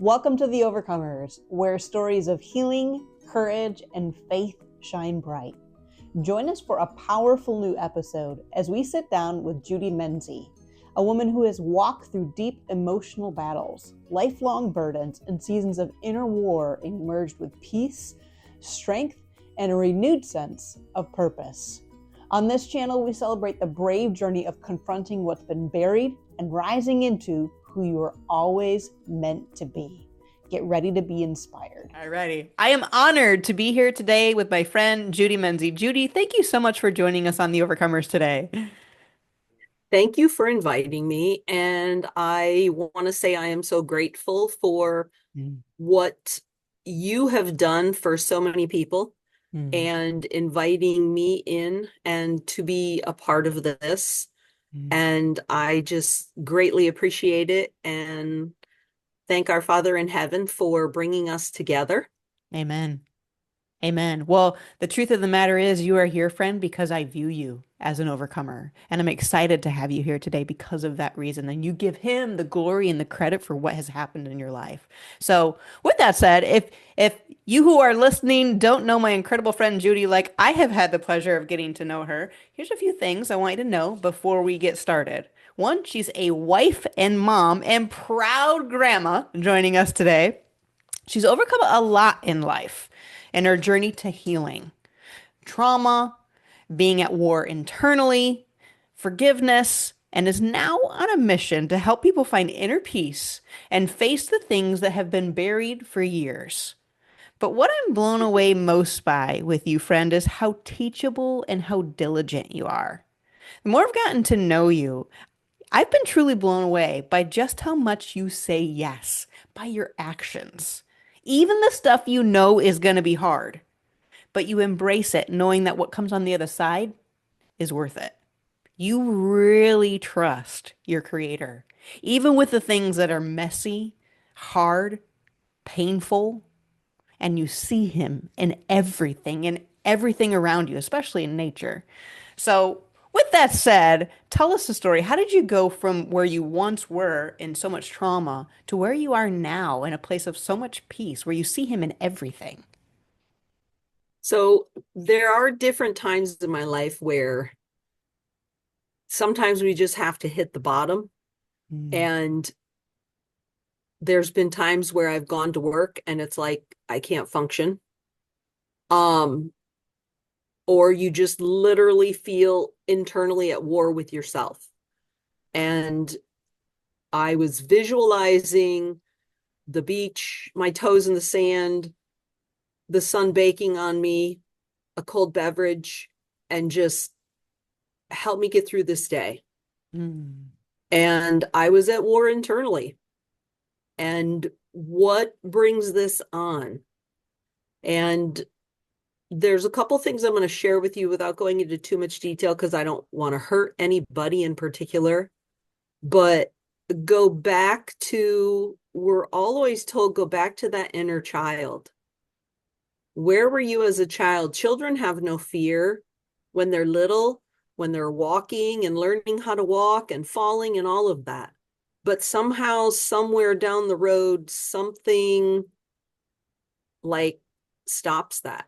Welcome to The Overcomers, where stories of healing, courage, and faith shine bright. Join us for a powerful new episode as we sit down with Judy Menzie, a woman who has walked through deep emotional battles, lifelong burdens, and seasons of inner war and emerged with peace, strength, and a renewed sense of purpose. On this channel, we celebrate the brave journey of confronting what's been buried and rising into who you are always meant to be. Get ready to be inspired. All righty. I am honored to be here today with my friend Judy Menzie. Judy, thank you so much for joining us on The Overcomers today. Thank you for inviting me. And I want to say I am so grateful for what you have done for so many people and inviting me in and to be a part of this. And I just greatly appreciate it and thank our Father in heaven for bringing us together. Amen. Amen. Well, the truth of the matter is you are here, friend, because I view you as an overcomer. And I'm excited to have you here today because of that reason. And you give him the glory and the credit for what has happened in your life. So with that said, if you who are listening don't know my incredible friend Judy, like I have had the pleasure of getting to know her, here's a few things I want you to know before we get started. One, she's a wife and mom and proud grandma joining us today. She's overcome a lot in life in her journey to healing, trauma, being at war internally, forgiveness, and is now on a mission to help people find inner peace and face the things that have been buried for years. But what I'm blown away most by with you, friend, is how teachable and how diligent you are. The more I've gotten to know you, I've been truly blown away by just how much you say yes, by your actions. Even the stuff you know is going to be hard, but you embrace it knowing that what comes on the other side is worth it. You really trust your creator, even with the things that are messy, hard, painful, and you see him in everything around you, especially in nature. So, with that said, tell us the story. How did you go from where you once were in so much trauma to where you are now in a place of so much peace, where you see him in everything? So there are different times in my life where sometimes we just have to hit the bottom. And there's been times where I've gone to work and it's like I can't function. Or you just literally feel internally at war with yourself. And I was visualizing the beach, my toes in the sand, the sun baking on me, a cold beverage, and just help me get through this day. And I was at war internally. And what brings this on? And there's a couple things I'm going to share with you without going into too much detail because I don't want to hurt anybody in particular. But go back to, we're always told, go back to that inner child. Where were you as a child? Children have no fear when they're little, when they're walking and learning how to walk and falling and all of that. But somehow, somewhere down the road, something like stops that.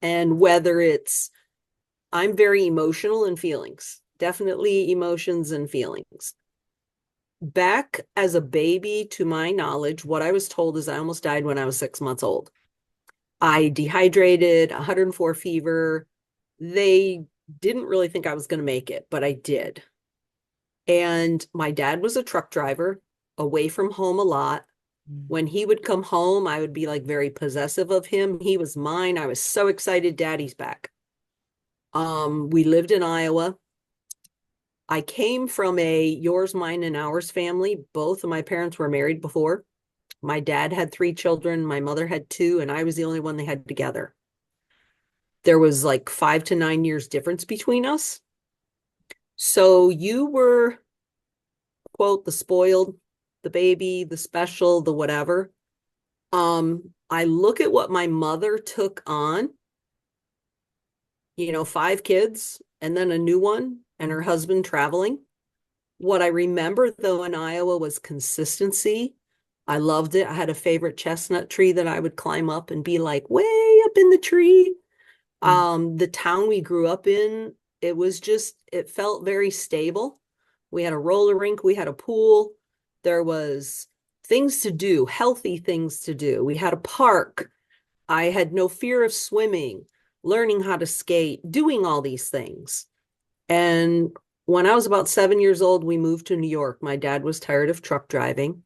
And whether it's, I'm very emotional in feelings, definitely emotions and feelings. Back as a baby, to my knowledge, what I was told is I almost died when I was 6 months old. I dehydrated, 104 fever. They didn't really think I was going to make it, but I did. And my dad was a truck driver, away from home a lot. When he would come home, I would be like very possessive of him. He was mine. I was so excited daddy's back. We lived in Iowa. I came from a yours, mine, and ours family. Both of my parents were married before. My dad had 3 children. My mother had 2, and I was the only one they had together. There was like 5 to 9 years difference between us. So you were, quote, the spoiled, the baby, the special, the whatever. I look at what my mother took on, 5 kids and then a new one and her husband traveling. What I remember though in Iowa was consistency, I loved it. I had a favorite chestnut tree that I would climb up and be like way up in the tree. The town we grew up in, it felt very stable. We had a roller rink, we had a pool. There was things to do, healthy things to do. We had a park. I had no fear of swimming, learning how to skate, doing all these things. And when I was about 7 years old, we moved to New York. My dad was tired of truck driving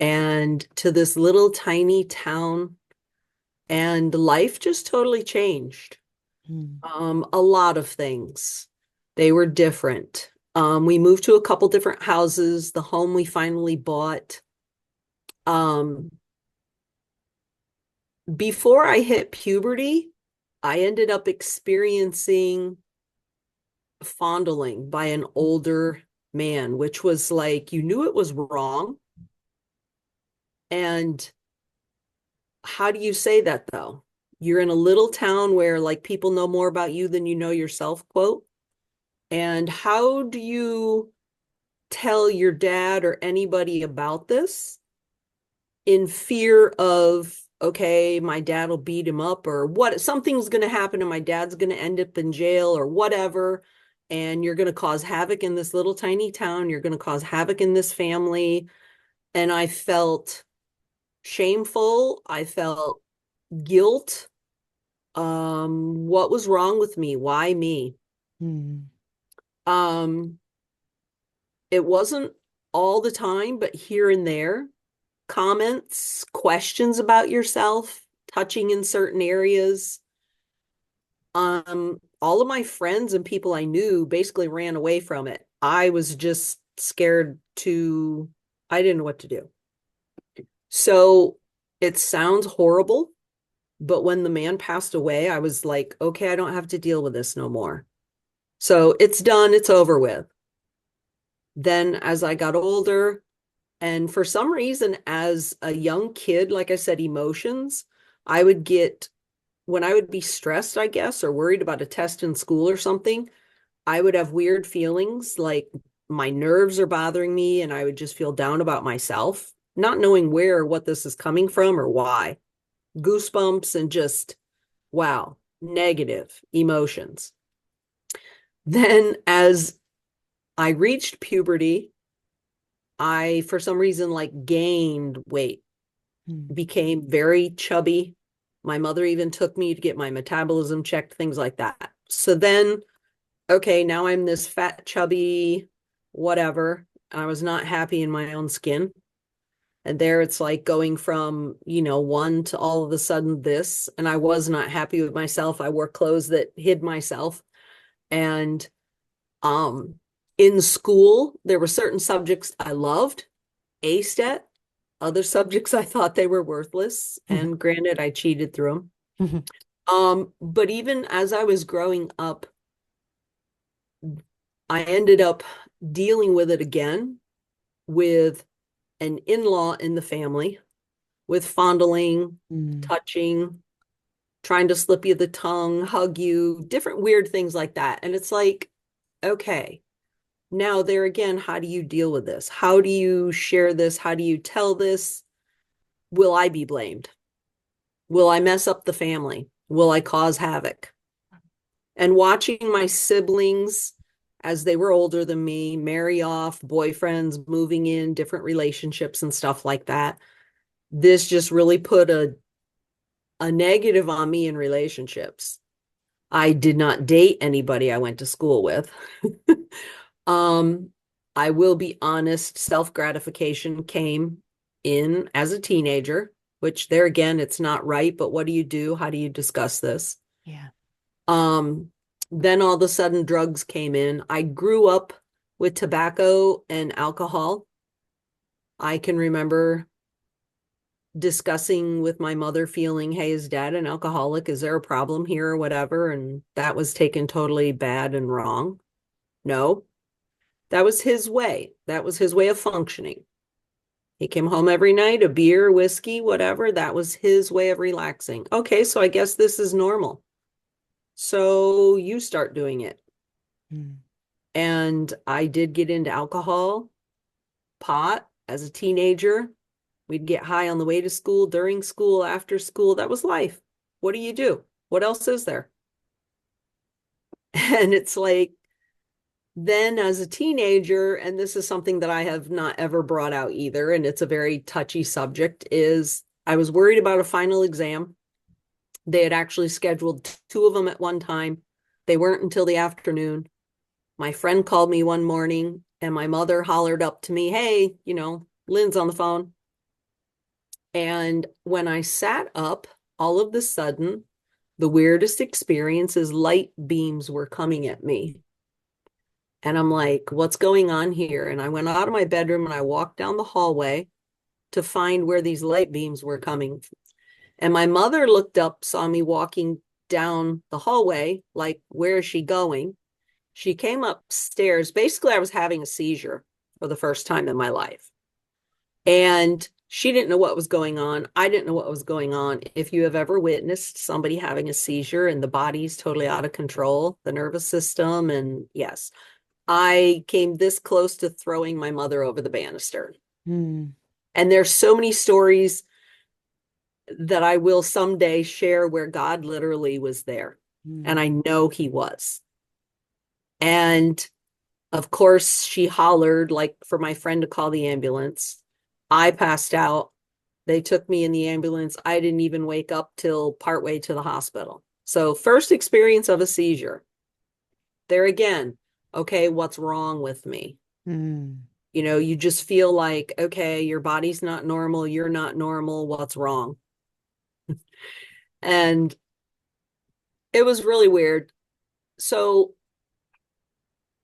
and to this little tiny town, and life just totally changed. A lot of things. They were different. We moved to a couple different houses. The home we finally bought. Before I hit puberty, I ended up experiencing fondling by an older man, which was like, you knew it was wrong. And how do you say that though? You're in a little town where like people know more about you than you know yourself, quote. And how do you tell your dad or anybody about this in fear of, okay, my dad will beat him up or what, something's going to happen and my dad's going to end up in jail or whatever. And you're going to cause havoc in this little tiny town. You're going to cause havoc in this family. And I felt shameful. I felt guilt. What was wrong with me? Why me? Um, it wasn't all the time, but here and there, comments, questions about yourself, touching in certain areas. All of my friends and people I knew basically ran away from it. I was just scared I didn't know what to do. So it sounds horrible, but when the man passed away, I was like, okay, I don't have to deal with this no more. So it's done, it's over with. Then as I got older, and for some reason, as a young kid, like I said, emotions, I would get, when I would be stressed, I guess, or worried about a test in school or something, I would have weird feelings like my nerves are bothering me and I would just feel down about myself, not knowing where or what this is coming from or why. Goosebumps and just, wow, negative emotions. Then as I reached puberty, I, for some reason, like gained weight, became very chubby. My mother even took me to get my metabolism checked, things like that. So then, okay, now I'm this fat, chubby, whatever. I was not happy in my own skin. And there it's like going from, one to all of a sudden this. And I was not happy with myself. I wore clothes that hid myself. And in school, there were certain subjects I loved, aced at, other subjects I thought they were worthless. And granted, I cheated through them. But even as I was growing up, I ended up dealing with it again with an in-law in the family, with fondling, touching, trying to slip you the tongue, hug you, different weird things like that. And it's like, okay, now there again, how do you deal with this? How do you share this? How do you tell this? Will I be blamed? Will I mess up the family? Will I cause havoc? And watching my siblings as they were older than me marry off, boyfriends moving in, different relationships and stuff like that, this just really put a negative on me in relationships. I did not date anybody I went to school with. I will be honest, self-gratification came in as a teenager, which there again, it's not right, but what do you do? How do you discuss this? Yeah. Then all of a sudden drugs came in. I grew up with tobacco and alcohol. I can remember discussing with my mother, feeling, hey, is dad an alcoholic? Is there a problem here or whatever? And that was taken totally bad and wrong. No, that was his way. That was his way of functioning. He came home every night, a beer, whiskey, whatever. That was his way of relaxing. Okay, so I guess this is normal. So you start doing it. And I did get into alcohol, pot as a teenager. We'd get high on the way to school, during school, after school. That was life. What do you do? What else is there? And it's like, then as a teenager, and this is something that I have not ever brought out either, and it's a very touchy subject, is I was worried about a final exam. They had actually scheduled 2 of them at one time. They weren't until the afternoon. My friend called me one morning and my mother hollered up to me, hey, Lynn's on the phone. And when I sat up, all of a sudden, the weirdest experience is light beams were coming at me. And I'm like, what's going on here? And I went out of my bedroom and I walked down the hallway to find where these light beams were coming. And my mother looked up, saw me walking down the hallway, like, where is she going? She came upstairs. Basically, I was having a seizure for the first time in my life. And she didn't know what was going on. I didn't know what was going on. If you have ever witnessed somebody having a seizure and the body's totally out of control, the nervous system, and yes, I came this close to throwing my mother over the banister. Mm. And there's so many stories that I will someday share where God literally was there. And I know he was. And of course, she hollered like for my friend to call the ambulance. I passed out. They took me in the ambulance. I didn't even wake up till partway to the hospital. So first experience of a seizure. There again, okay, what's wrong with me? You just feel like, okay, your body's not normal. You're not normal. What's wrong? And it was really weird. So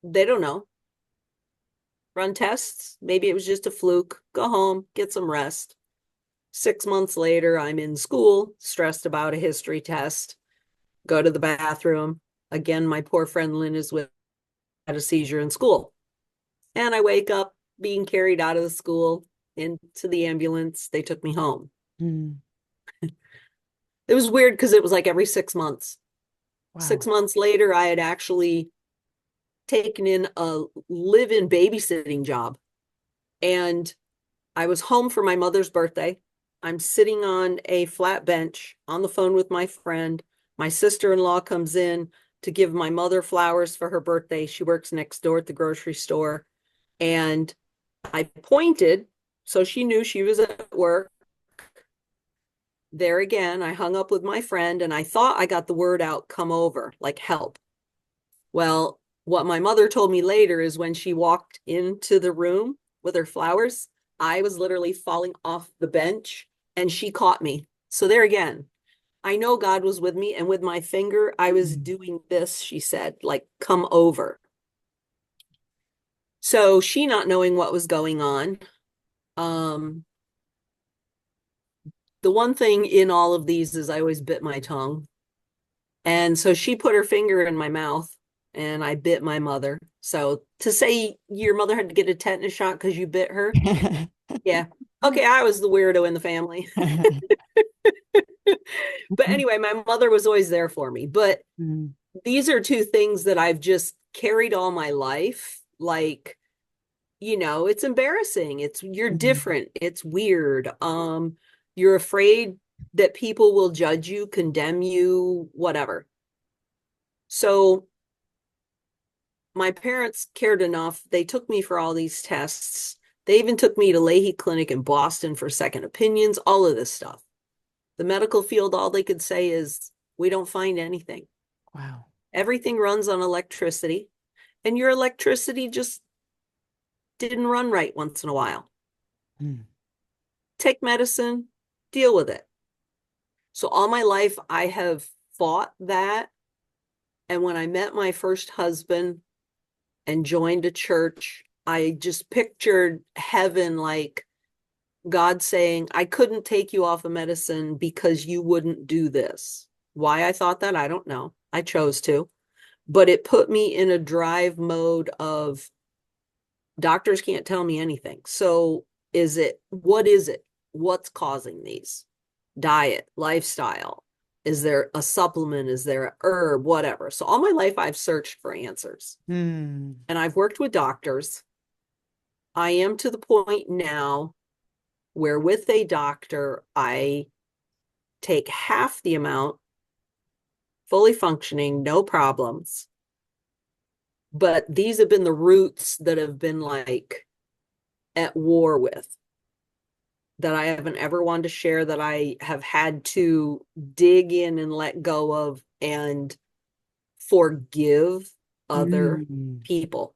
they don't know. Run tests. Maybe it was just a fluke. Go home, get some rest. 6 months later, I'm in school, stressed about a history test. Go to the bathroom. Again, my poor friend Lynn had a seizure in school. And I wake up being carried out of the school into the ambulance. They took me home. It was weird because it was like every 6 months. Wow. 6 months later, I had actually taken in a live-in babysitting job. And I was home for my mother's birthday. I'm sitting on a flat bench on the phone with my friend. My sister-in-law comes in to give my mother flowers for her birthday. She works next door at the grocery store. And I pointed, so she knew she was at work. There again, I hung up with my friend and I thought I got the word out, come over, like help. Well, what my mother told me later is when she walked into the room with her flowers, I was literally falling off the bench and she caught me. So there again, I know God was with me, and with my finger, I was doing this, she said, like, come over. So she not knowing what was going on. The one thing in all of these is I always bit my tongue. And so she put her finger in my mouth and I bit my mother. So to say your mother had to get a tetanus shot because you bit her. Yeah. Okay. I was the weirdo in the family. But anyway, my mother was always there for me. But these are 2 things that I've just carried all my life. Like, it's embarrassing. You're different. It's weird. You're afraid that people will judge you, condemn you, whatever. So my parents cared enough. They took me for all these tests. They even took me to Leahy Clinic in Boston for second opinions, all of this stuff. The medical field, all they could say is, we don't find anything. Wow. Everything runs on electricity, and your electricity just didn't run right once in a while. Take medicine, deal with it. So all my life, I have fought that. And when I met my first husband and joined a church, I just pictured heaven, like God saying, I couldn't take you off of medicine because you wouldn't do this. Why I thought that, I don't know. I chose to. But it put me in a drive mode of doctors can't tell me anything. So what is it? What's causing these? Diet, lifestyle. Is there a supplement? Is there a herb? Whatever. So all my life I've searched for answers. And I've worked with doctors. I am to the point now where with a doctor, I take half the amount, fully functioning, no problems. But these have been the roots that have been like at war with, that I haven't ever wanted to share, that I have had to dig in and let go of and forgive other Mm. people,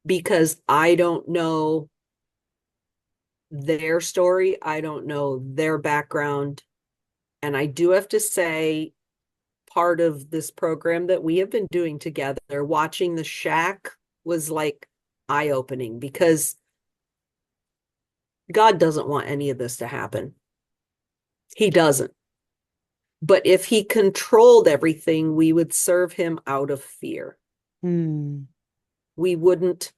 because I don't know their story. I don't know their background. And I do have to say, part of this program that we have been doing together, watching the shack, was like eye-opening, because God doesn't want any of this to happen. He doesn't. But if he controlled everything, we would serve him out of fear. Mm. We wouldn't.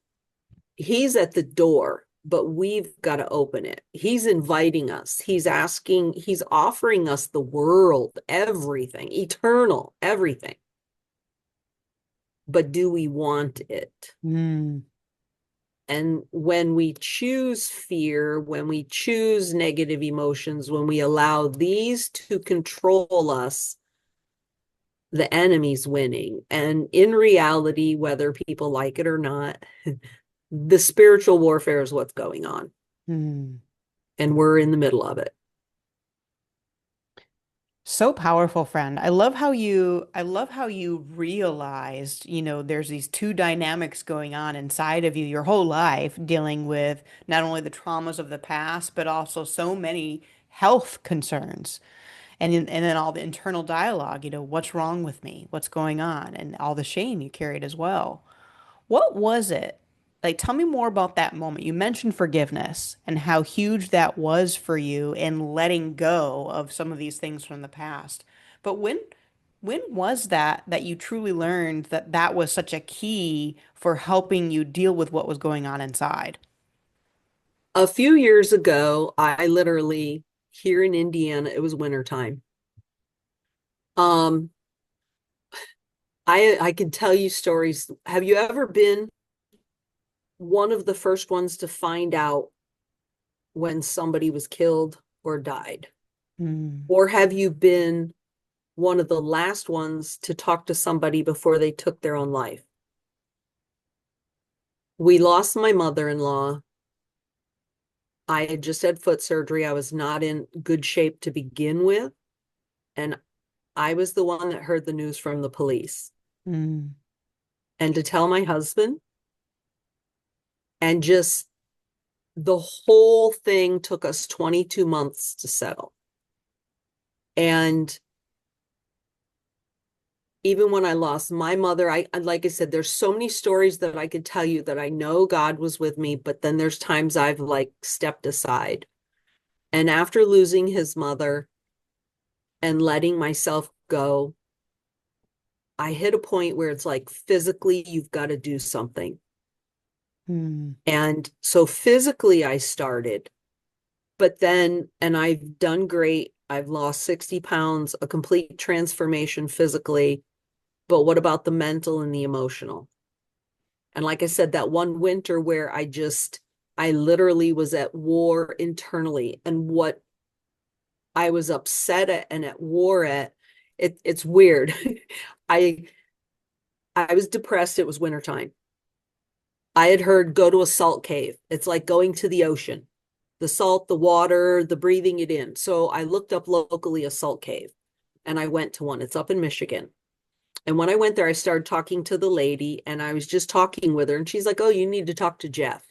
He's at the door, but we've got to open it. He's inviting us. He's asking, he's offering us the world, everything, eternal, everything. But do we want it? Mm. And when we choose fear, when we choose negative emotions, when we allow these to control us, the enemy's winning. And in reality, whether people like it or not, the spiritual warfare is what's going on. Mm. And we're in the middle of it. So powerful, friend. I love how you realized, there's these two dynamics going on inside of you your whole life, dealing with not only the traumas of the past, but also so many health concerns. And then all the internal dialogue, what's wrong with me? What's going on? And all the shame you carried as well. What was it? Like, tell me more about that moment. You mentioned forgiveness and how huge that was for you in letting go of some of these things from the past. But when was that you truly learned that that was such a key for helping you deal with what was going on inside? A few years ago, I literally, here in Indiana, it was wintertime. Um, I can tell you stories. Have you ever been one of the first ones to find out when somebody was killed or died? Mm. Or have you been one of the last ones to talk to somebody before they took their own life? We lost my mother-in-law. I had just had foot surgery. I was not in good shape to begin with. And I was the one that heard the news from the police. Mm. And to tell my husband, and just the whole thing took us 22 months to settle. And even when I lost my mother, like I said, there's so many stories that I could tell you that I know God was with me, but then there's times I've like stepped aside. And after losing his mother and letting myself go, I hit a point where it's like physically, you've got to do something. Mm. And so physically, I started, but then, and I've done great. I've lost 60 pounds, a complete transformation physically. But what about the mental and the emotional? And like I said, that one winter where I literally was at war internally, and what I was upset at and at war at, it's weird. I I was depressed. It was wintertime. I had heard go to a salt cave. It's like going to the ocean. The salt, the water, the breathing it in. So I looked up locally a salt cave, and I went to one. It's up in Michigan. And when I went there, I started talking to the lady, and I was just talking with her, and she's like, "Oh, you need to talk to Jeff."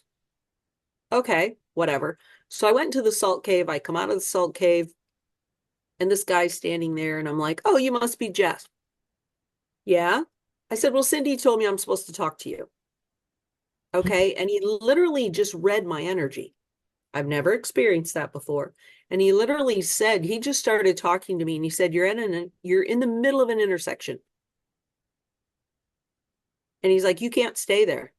Okay, whatever. So I went to the salt cave. I come out of the salt cave, and this guy's standing there, and I'm like, "Oh, you must be Jeff." Yeah. I said, "Well, Cindy told me I'm supposed to talk to you." Okay. And he literally just read my energy. I've never experienced that before. And he literally said, he just started talking to me, and he said, you're in the middle of an intersection. And he's like, "You can't stay there.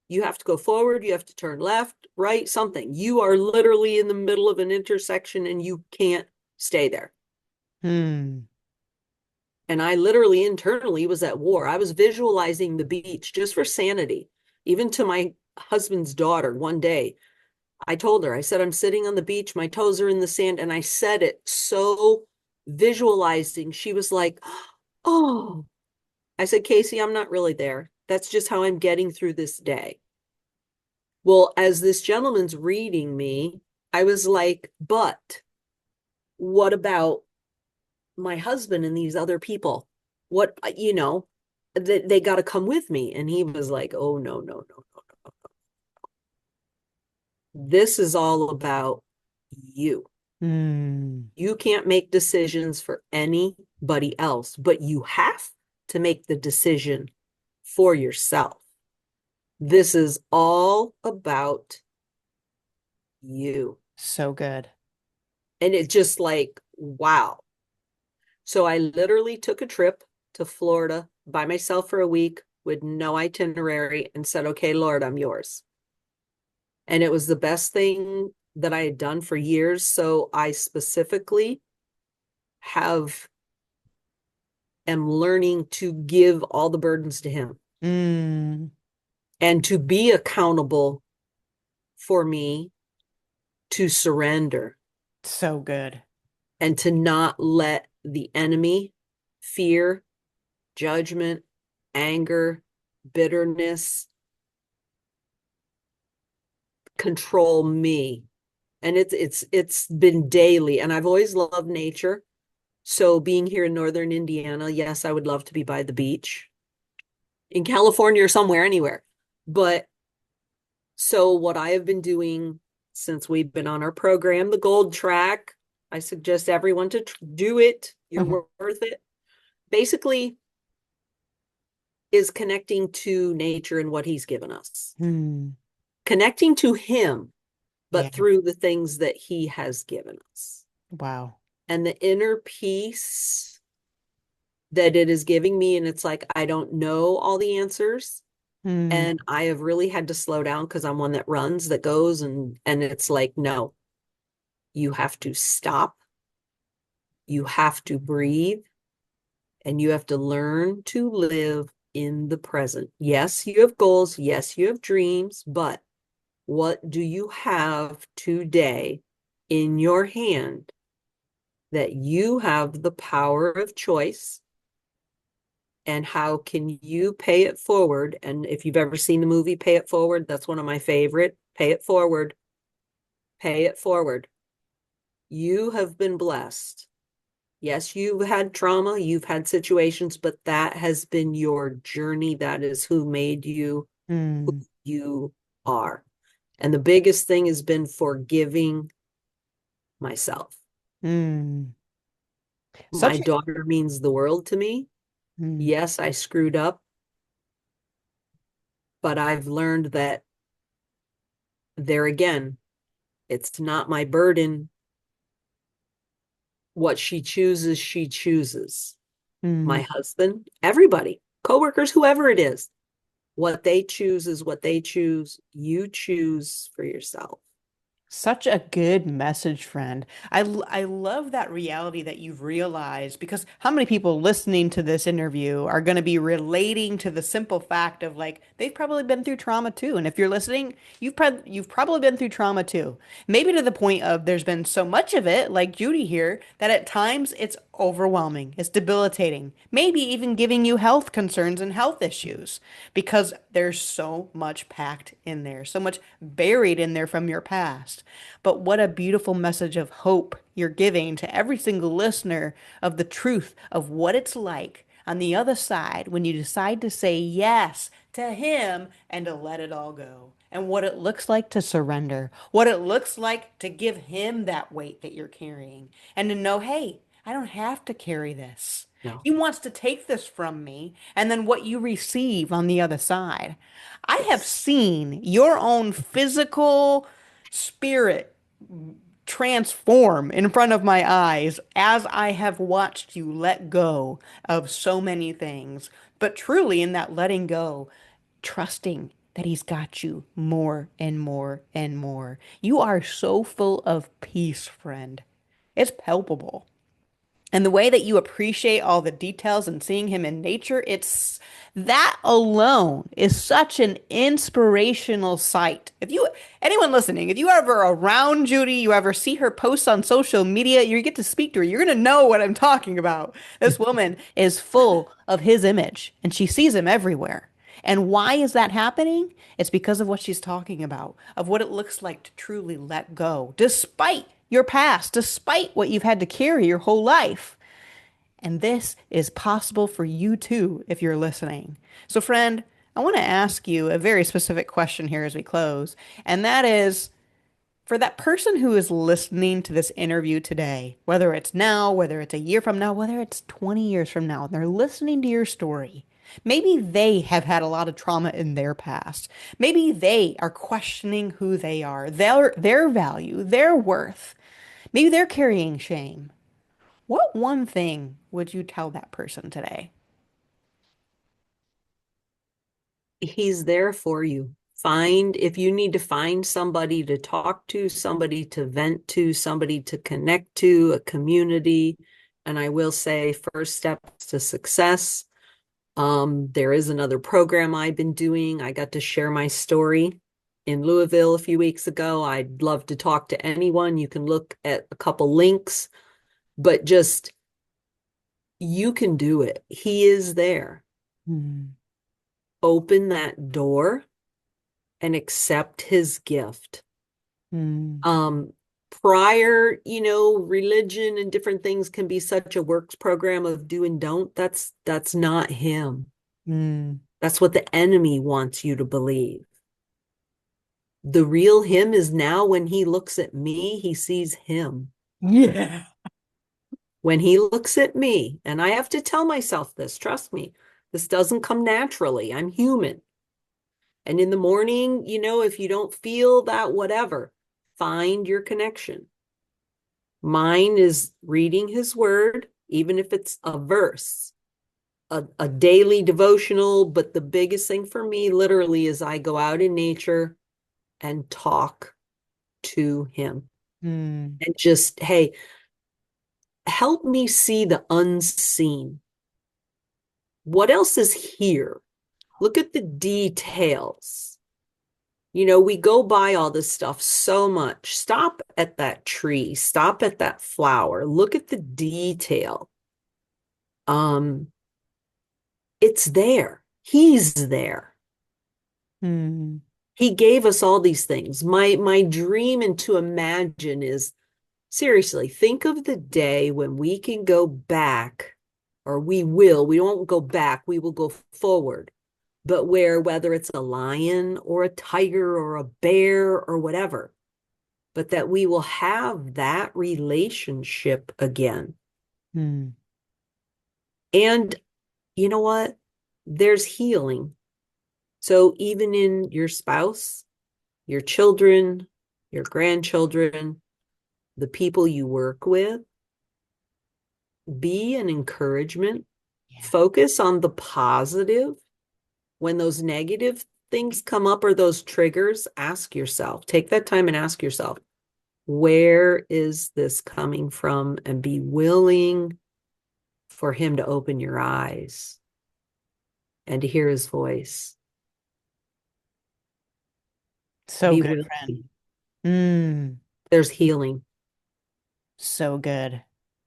You have to go forward. You have to turn left, right, something. You are literally in the middle of an intersection, and you can't stay there." Mm. And I literally internally was at war. I was visualizing the beach just for sanity. Even to my husband's daughter one day, I told her, I said, I'm sitting on the beach, my toes are in the sand. And I said it so visualizing. She was like, oh, I said, Casey, I'm not really there. That's just how I'm getting through this day. Well, as this gentleman's reading me, I was like, but what about my husband and these other people? What, they got to come with me. And he was like, oh, no, no, no, no, no. This is all about you. Mm, You can't make decisions for anybody else, but you have to make the decision for yourself. This is all about you. so good. And it's just like, wow. So I literally took a trip to Florida by myself for a week with no itinerary and said, okay, Lord, I'm yours. And it was the best thing that I had done for years. So I specifically have am learning to give all the burdens to him Mm, and to be accountable for me, to surrender so good. and to not let the enemy, fear, judgment, anger, bitterness control me. And it's been daily. And I've always loved nature. So being here in northern Indiana, yes, I would love to be by the beach in California or somewhere, anywhere. But so what I have been doing since we've been on our program, the Gold Track, I suggest everyone to do it. You're Mhm. worth it. Basically, is connecting to nature and what he's given us, Mm, connecting to him, yeah. but through the things that he has given us Wow. and the inner peace that it is giving me. And it's like, I don't know all the answers. Mm, And I have really had to slow down because I'm one that runs, that goes, and it's like, no, you have to stop, you have to breathe, and you have to learn to live in the present. Yes, you have goals, yes, you have dreams, but what do you have today in your hand that you have the power of choice? And how can you pay it forward? And if you've ever seen the movie Pay It Forward, that's one of my favorite. Pay it forward. Pay it forward. You have been blessed. Yes, you've had trauma, you've had situations, but that has been your journey. That is who made you who mm, you are. And the biggest thing has been forgiving myself. mm. My Such a, daughter means the world to me. mm, Yes, I screwed up, but I've learned that there again, it's not my burden. What she chooses, she chooses. My mm. husband, everybody, coworkers, whoever it is, what they choose is what they choose. You choose for yourself. Such a good message, friend. I love that reality that you've realized because how many people listening to this interview are going to be relating to the simple fact of like they've probably been through trauma too. And if you're listening, you've probably been through trauma too. Maybe to the point of there's been so much of it, like Judy here, that at times it's overwhelming, it's debilitating, maybe even giving you health concerns and health issues because there's so much packed in there, so much buried in there from your past. But what a beautiful message of hope you're giving to every single listener of the truth of what it's like on the other side when you decide to say yes to Him and to let it all go. And what it looks like to surrender, what it looks like to give Him that weight that you're carrying, and to know, hey, I don't have to carry this. No. He wants to take this from me, and then what you receive on the other side. I have Yes. seen your own physical spirit transform in front of my eyes as I have watched you let go of so many things. But truly, in that letting go, trusting that He's got you more and more and more. You are so full of peace, friend. It's palpable. And the way that you appreciate all the details and seeing him in nature, it's that alone is such an inspirational sight. If you, anyone listening, if you ever around Judy, you ever see her posts on social media, you get to speak to her, you're going to know what I'm talking about. This woman is full of his image and she sees him everywhere. And why is that happening? It's because of what she's talking about, of what it looks like to truly let go, despite your past, despite what you've had to carry your whole life. And this is possible for you too, if you're listening. So, friend, I want to ask you a very specific question here as we close. And that is for that person who is listening to this interview today, whether it's now, whether it's a year from now, whether it's 20 years from now, and they're listening to your story. Maybe they have had a lot of trauma in their past. Maybe they are questioning who they are, their value, their worth. Maybe they're carrying shame. What one thing would you tell that person today? He's there for you. Find, if you need to find somebody to talk to, somebody to vent to, somebody to connect to, a community. And I will say, first steps to success. There is another program I've been doing. I got to share my story in Louisville a few weeks ago. I'd love to talk to anyone. You can look at a couple links, but just you can do it. He is there. Hmm. Open that door and accept his gift. Hmm. Prior, religion and different things can be such a works program of do and don't. That's not him. Hmm. That's what the enemy wants you to believe. The real him is now when he looks at me, he sees him. Yeah. When he looks at me, and I have to tell myself this, trust me, this doesn't come naturally. I'm human. And in the morning, if you don't feel that, whatever, find your connection. Mine is reading his word, even if it's a verse, a daily devotional. But the biggest thing for me, literally, is I go out in nature and talk to him Hmm. and just, hey, help me see the unseen. What else is here? Look at the details. We go by all this stuff so much. Stop at that tree, stop at that flower, look at the detail. Um, it's there. He's there. Hmm. He gave us all these things. My dream and to imagine is seriously, think of the day when we can go back, or we won't go back, we will go forward. But whether it's a lion or a tiger or a bear or whatever, but that we will have that relationship again. Hmm. And you know what? There's healing. So even in your spouse, your children, your grandchildren, the people you work with, be an encouragement. Yeah. Focus on the positive. When those negative things come up or those triggers, ask yourself, take that time and ask yourself, where is this coming from? And be willing for him to open your eyes and to hear his voice. So Be good, willing. friend. Mm. There's healing. So good.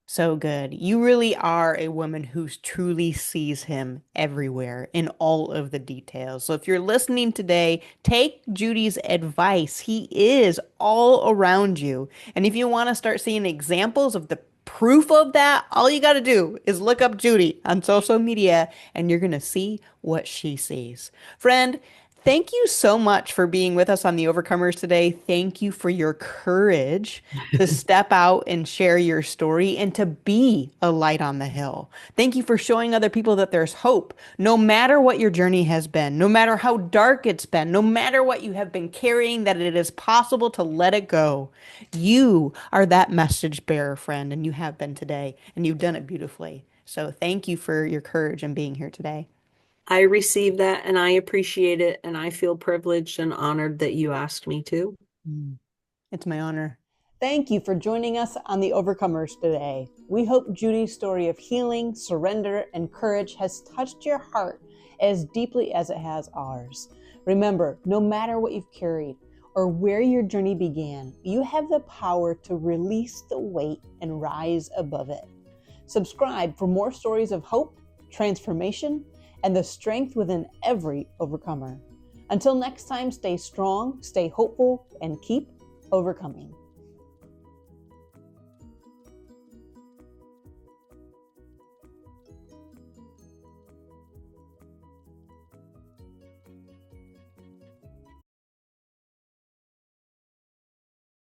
So good. You really are a woman who truly sees him everywhere in all of the details. So if you're listening today, take Judy's advice. He is all around you. And if you want to start seeing examples of the proof of that, all you got to do is look up Judy on social media and you're going to see what she sees. Friend, thank you so much for being with us on the Overcomers today. Thank you for your courage to step out and share your story and to be a light on the hill. Thank you for showing other people that there's hope, no matter what your journey has been, no matter how dark it's been, no matter what you have been carrying, that it is possible to let it go. You are that message bearer, friend, and you have been today, and you've done it beautifully. So thank you for your courage and being here today. I receive that and I appreciate it. And I feel privileged and honored that you asked me to. Mm. It's my honor. Thank you for joining us on The Overcomers today. We hope Judy's story of healing, surrender, and courage has touched your heart as deeply as it has ours. Remember, no matter what you've carried or where your journey began, you have the power to release the weight and rise above it. Subscribe for more stories of hope, transformation, and the strength within every overcomer. Until next time, stay strong, stay hopeful, and keep overcoming.